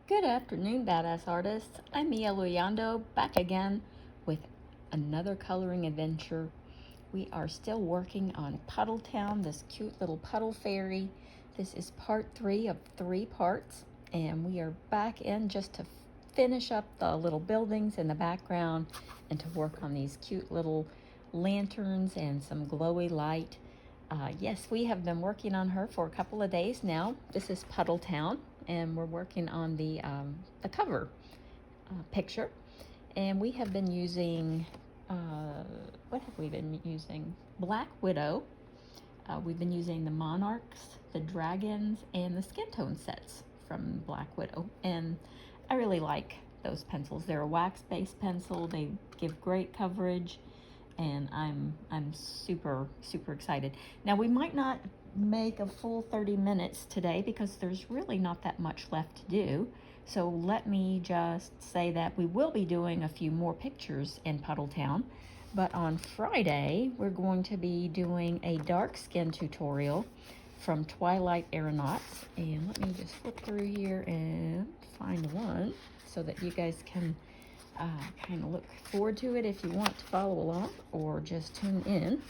Good afternoon, Badass Artists. I'm Mia Luyando, back again with another coloring adventure. We are still working on Puddle Town, this cute little puddle fairy. This is part 3 of 3 parts, and we are back in just to finish up the little buildings in the background and to work on these cute little lanterns and some glowy light. Yes, we have been working on her for a couple of days now. This is Puddle Town, and we're working on the cover picture. And we have been using, what have we been using? Black Widow. We've been using the Monarchs, the Dragons, and the Skin Tone sets from Black Widow. And I really like those pencils. They're a wax-based pencil. They give great coverage. And I'm super excited. Now we might not make a full 30 minutes today because there's really not that much left to do. So let me just say that we will be doing a few more pictures in Puddle Town. But on Friday, we're going to be doing a dark skin tutorial from Twilight Aeronauts. And let me just flip through here and find one so that you guys can kind of look forward to it if you want to follow along or just tune in.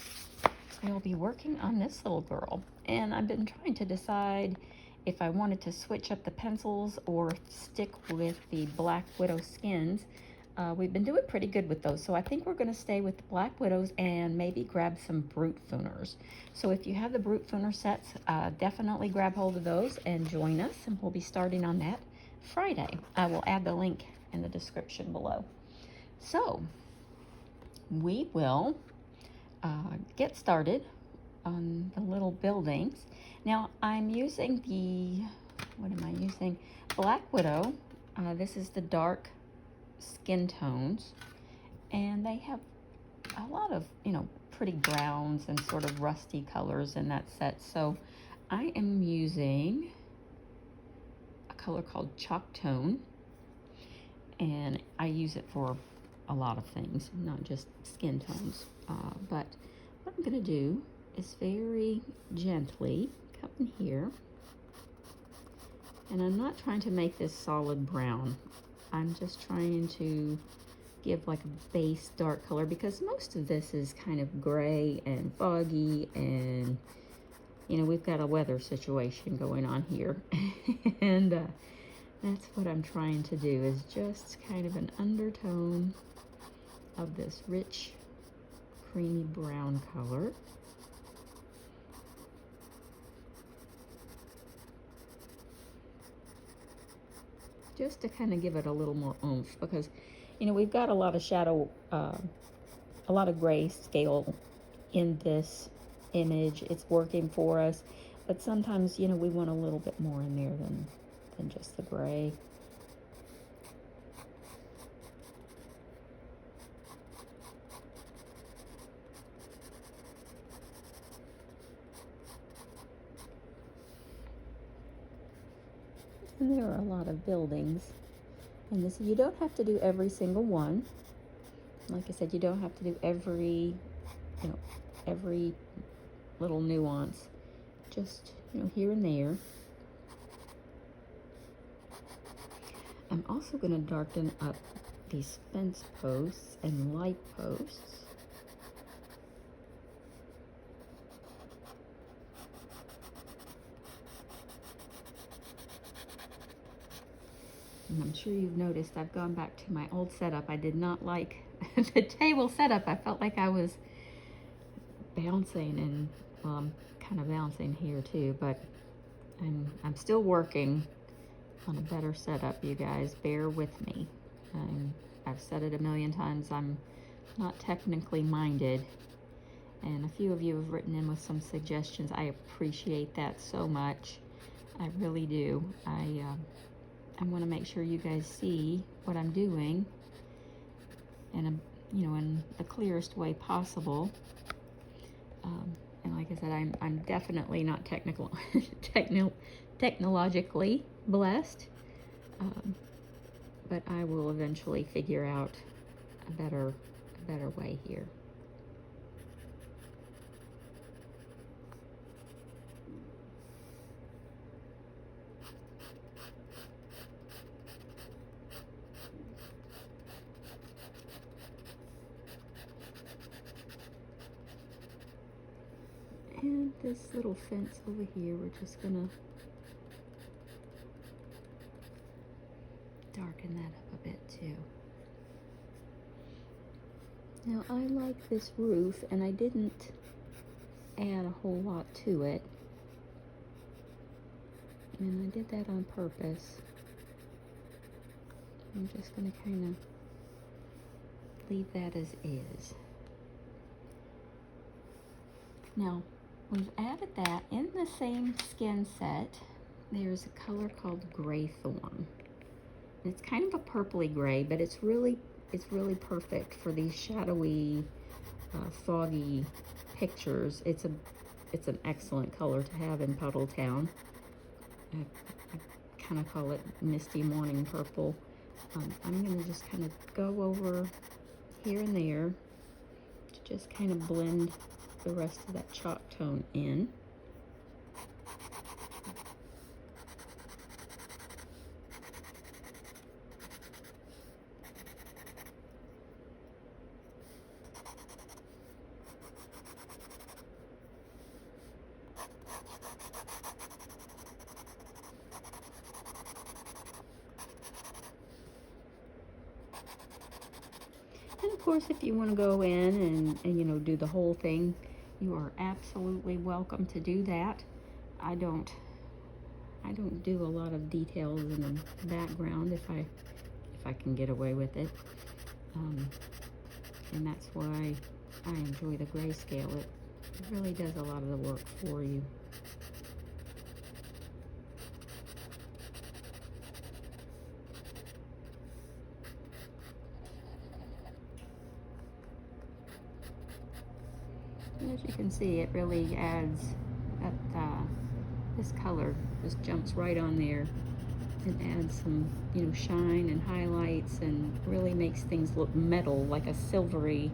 We'll be working on this little girl, and I've been trying to decide if I wanted to switch up the pencils or stick with the Black Widow skins. We've been doing pretty good with those, so I think we're going to stay with the Black Widows and maybe grab some Brute Fooners. So if you have the Brute Fooner sets, definitely grab hold of those and join us, and we'll be starting on that Friday. I will add the link in the description below. So we will get started on the little buildings. Now I'm using Black Widow. This is the dark skin tones, and they have a lot of pretty browns and sort of rusty colors in that set. So I am using a color called Chalk Tone, and I use it for a lot of things, not just skin tones. But what I'm going to do is very gently come in here, and I'm not trying to make this solid brown. I'm just trying to give like a base dark color because most of this is kind of gray and foggy, and we've got a weather situation going on here. And that's what I'm trying to do, is just kind of an undertone of this rich, creamy brown color. Just to kind of give it a little more oomph, because, we've got a lot of shadow, a lot of grayscale in this image. It's working for us, but sometimes, we want a little bit more in there than just the gray. And there are a lot of buildings. And this, you don't have to do every single one. Like I said, you don't have to do every little nuance. Just, here and there. I'm also going to darken up these fence posts and light posts. And I'm sure you've noticed I've gone back to my old setup. I did not like the table setup. I felt like I was bouncing, and well, I'm kind of bouncing here too, but I'm still working on a better setup, you guys. Bear with me. I've said it a million times, I'm not technically minded, and a few of you have written in with some suggestions. I appreciate that so much. I really do. I want to make sure you guys see what I'm doing in in the clearest way possible. And like I said, I'm definitely not technologically blessed, but I will eventually figure out a better way here. this little fence over here, we're just gonna darken that up a bit too. Now I like this roof, and I didn't add a whole lot to it, and I did that on purpose. I'm just gonna kind of leave that as is. Now, we've added that in the same skin set. There's a color called Gray Thorn. It's kind of a purpley gray, but it's really perfect for these shadowy, foggy pictures. It's an excellent color to have in Puddle Town. I kind of call it misty morning purple. I'm going to just kind of go over here and there to just kind of blend the rest of that chalk tone in. And of course, if you want to go in and you know, do the whole thing, you are absolutely welcome to do that. I don't do a lot of details in the background if I can get away with it. And that's why I enjoy the grayscale. It really does a lot of the work for you. As you can see, it really adds that, this color just jumps right on there and adds some, you know, shine and highlights, and really makes things look metal, like a silvery.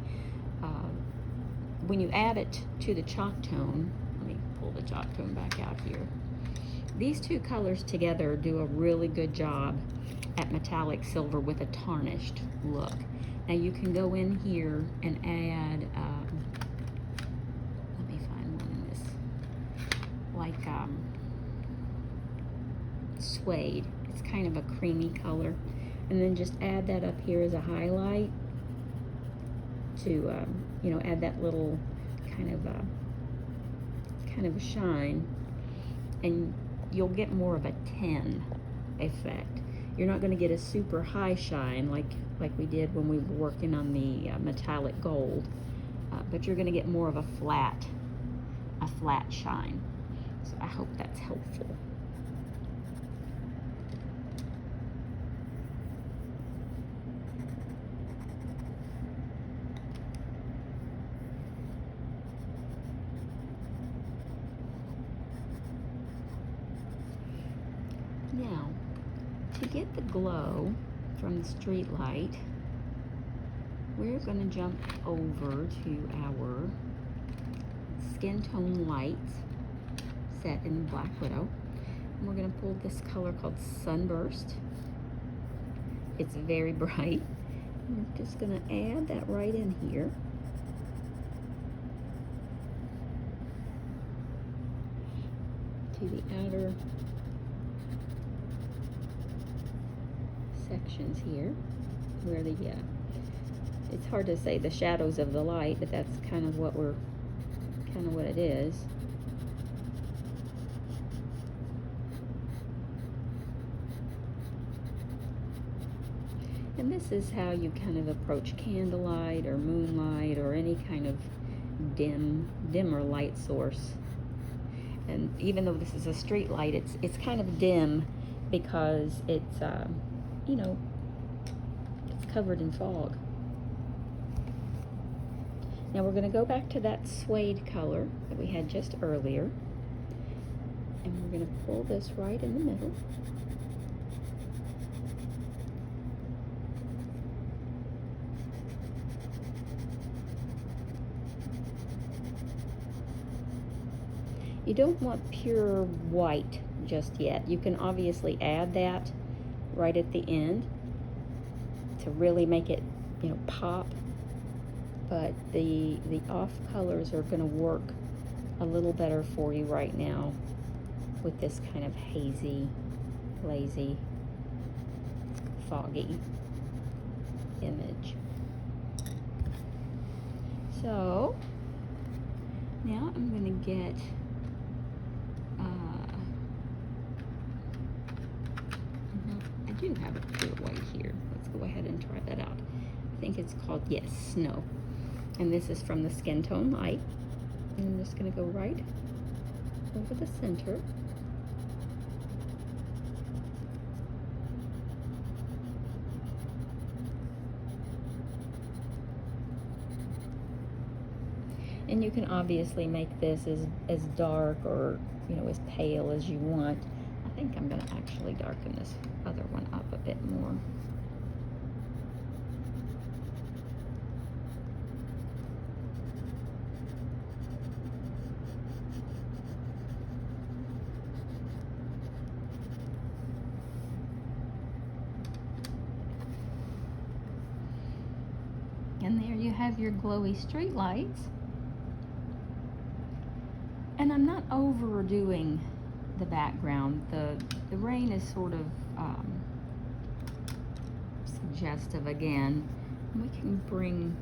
When you add it to the chalk tone, let me pull the chalk tone back out here. These two colors together do a really good job at metallic silver with a tarnished look. Now you can go in here and add, let me find one in this, like suede. It's kind of a creamy color. And then just add that up here as a highlight to, you know, add that little kind of a shine, and you'll get more of a 10 effect. You're not going to get a super high shine like we did when we were working on the metallic gold, but you're going to get more of a flat shine. So I hope that's helpful. Now, to get the glow from the street light, we're going to jump over to our skin tone lights set in Black Widow. And we're going to pull this color called Sunburst. It's very bright. We're just going to add that right in here. To the outer sections here, where the it's hard to say the shadows of the light, but that's kind of what it is. And this is how you kind of approach candlelight or moonlight or any kind of dimmer light source. And even though this is a street light, it's kind of dim because it's you know, it's covered in fog. Now we're going to go back to that suede color that we had just earlier, and we're going to pull this right in the middle. You don't want pure white just yet. You can obviously add that right at the end to really make it, you know, pop. But the off colors are going to work a little better for you right now with this kind of hazy, lazy, foggy image. So now I'm going to get I do have a pure white here. Let's go ahead and try that out. I think it's called, yes, Snow. And this is from the Skin Tone Light. And I'm just going to go right over the center. And you can obviously make this as dark or, you know, as pale as you want. I think I'm going to actually darken this other one up a bit more. And there you have your glowy street lights. And I'm not overdoing the background. The rain is sort of suggestive again. We can bring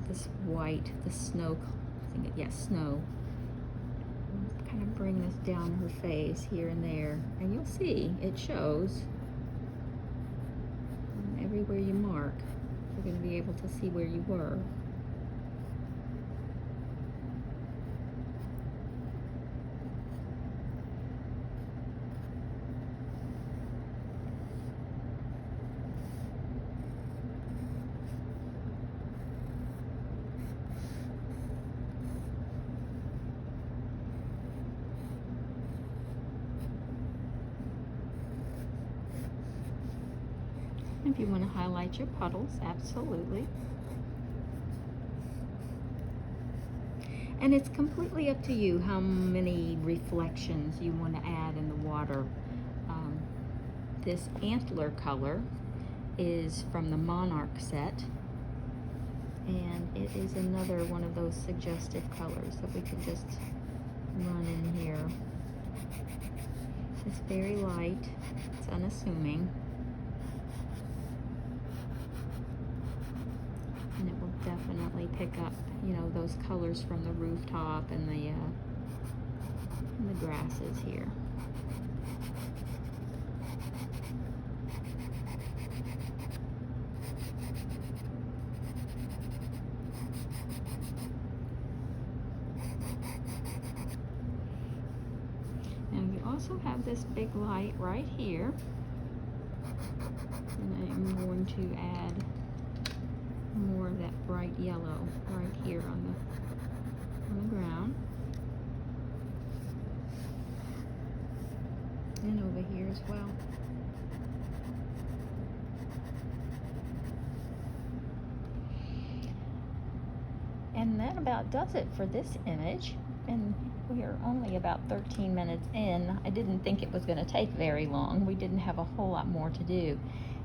this white, the snow, snow. Kind of bring this down her face here and there. And you'll see, it shows. And everywhere you mark, you're going to be able to see where you were. If you want to highlight your puddles, absolutely. And it's completely up to you how many reflections you want to add in the water. This antler color is from the Monarch set, and it is another one of those suggestive colors that we could just run in here. It's very light, it's unassuming. And it will definitely pick up, you know, those colors from the rooftop and the grasses here. Now you also have this big light right here, and I'm going to add more of that bright yellow right here on the ground, and over here as well. And that about does it for this image, and we are only about 13 minutes in. I didn't think it was going to take very long. We didn't have a whole lot more to do.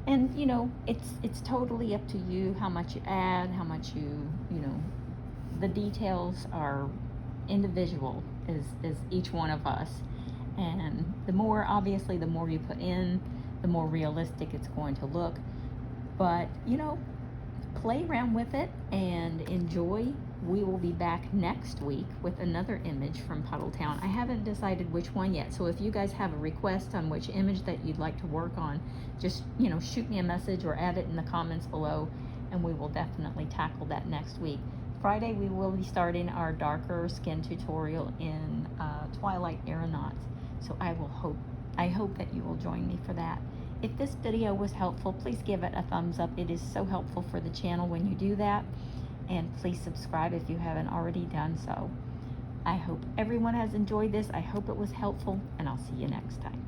And you know, it's totally up to you how much you add, how much you know, the details are individual as each one of us. And the more, obviously, the more you put in, the more realistic it's going to look. But you know, play around with it and enjoy. We will be back next week with another image from Puddle Town. I haven't decided which one yet, so if you guys have a request on which image that you'd like to work on, just, you know, shoot me a message or add it in the comments below, and we will definitely tackle that next week. Friday we will be starting our darker skin tutorial in Twilight Aeronauts, so I hope that you will join me for that. If this video was helpful, please give it a thumbs up. It is so helpful for the channel when you do that. And please subscribe if you haven't already done so. I hope everyone has enjoyed this. I hope it was helpful, and I'll see you next time.